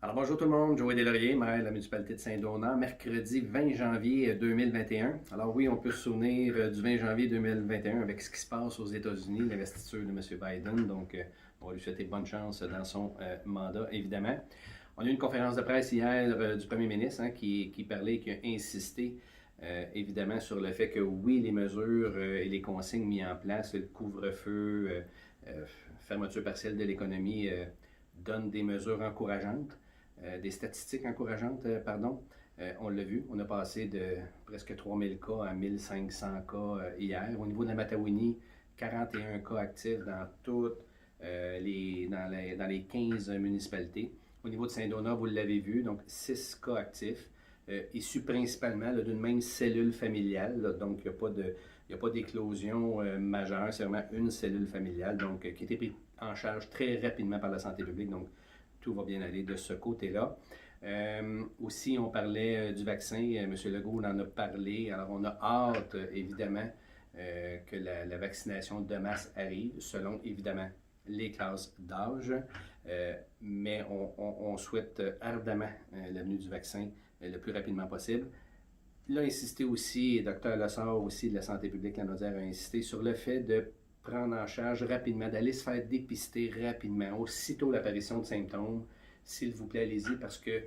Alors bonjour tout le monde, Joël Deslauriers, maire de la municipalité de Saint-Donat, mercredi 20 janvier 2021. Alors oui, on peut se souvenir du 20 janvier 2021 avec ce qui se passe aux États-Unis, l'investiture de M. Biden. Donc, on va lui souhaiter bonne chance dans son mandat, évidemment. On a eu une conférence de presse hier du premier ministre qui parlait, qui a insisté évidemment sur le fait que oui, les mesures et les consignes mises en place, le couvre-feu, fermeture partielle de l'économie, donnent des mesures encourageantes. Des statistiques encourageantes, pardon. On l'a vu, on a passé de presque 3000 cas à 1500 cas hier. Au niveau de la Matawinie, 41 cas actifs dans les 15 municipalités. Au niveau de Saint-Donat, vous l'avez vu, donc 6 cas actifs, issus principalement d'une même cellule familiale. Là, donc, il n'y a pas d'éclosion majeure, c'est vraiment une cellule familiale donc, qui a été prise en charge très rapidement par la santé publique. Donc, tout va bien aller de ce côté-là. Aussi, on parlait du vaccin. M. Legault en a parlé. Alors, on a hâte, évidemment, que la vaccination de masse arrive, selon, évidemment, les classes d'âge. Mais on souhaite ardemment la venue du vaccin le plus rapidement possible. Il a insisté aussi, et Dr. Lessard aussi de la santé publique Lanaudière a insisté sur le fait de prendre en charge rapidement, d'aller se faire dépister rapidement, aussitôt l'apparition de symptômes. S'il vous plaît, allez-y, parce que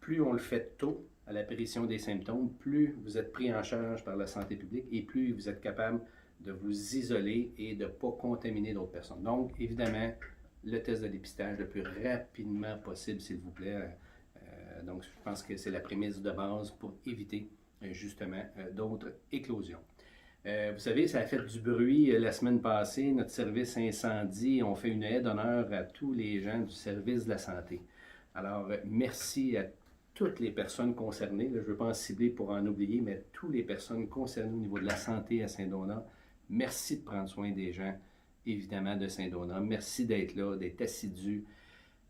plus on le fait tôt à l'apparition des symptômes, plus vous êtes pris en charge par la santé publique et plus vous êtes capable de vous isoler et de ne pas contaminer d'autres personnes. Donc, évidemment, le test de dépistage le plus rapidement possible, s'il vous plaît. Donc, je pense que c'est la prémisse de base pour éviter justement d'autres éclosions. Vous savez, ça a fait du bruit la semaine passée. Notre service incendie, on fait une aide d'honneur à tous les gens du service de la santé. Alors, merci à toutes les personnes concernées. Là, je ne veux pas en cibler pour en oublier, mais toutes les personnes concernées au niveau de la santé à Saint-Donat. Merci de prendre soin des gens, évidemment, de Saint-Donat. Merci d'être là, d'être assidus,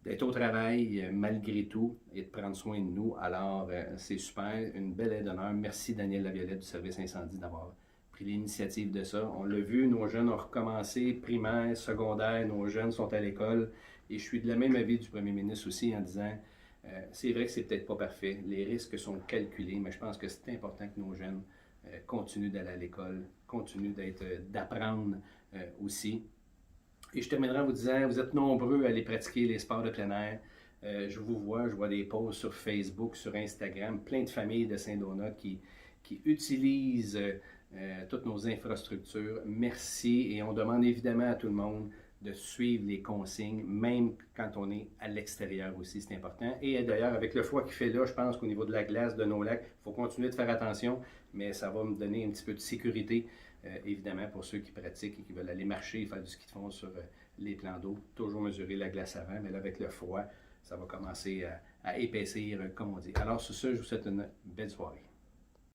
d'être au travail malgré tout et de prendre soin de nous. Alors, c'est super, une belle aide d'honneur. Merci Daniel Laviolette du service incendie d'avoir pris l'initiative de ça. On l'a vu, nos jeunes ont recommencé, primaire, secondaire, nos jeunes sont à l'école. Et je suis de la même avis du premier ministre aussi en disant, c'est vrai que c'est peut-être pas parfait, les risques sont calculés, mais je pense que c'est important que nos jeunes continuent d'aller à l'école, continuent d'apprendre aussi. Et je terminerai en vous disant, vous êtes nombreux à aller pratiquer les sports de plein air. Je vous vois, je vois des posts sur Facebook, sur Instagram, plein de familles de Saint-Donat qui utilisent toutes nos infrastructures. Merci et on demande évidemment à tout le monde de suivre les consignes, même quand on est à l'extérieur aussi, c'est important. Et d'ailleurs, avec le froid qu'il fait là, je pense qu'au niveau de la glace de nos lacs, il faut continuer de faire attention, mais ça va me donner un petit peu de sécurité, évidemment, pour ceux qui pratiquent et qui veulent aller marcher et faire du ski de fond sur les plans d'eau. Toujours mesurer la glace avant, mais là, avec le froid, ça va commencer à épaissir, comme on dit. Alors, sur ce, je vous souhaite une belle soirée.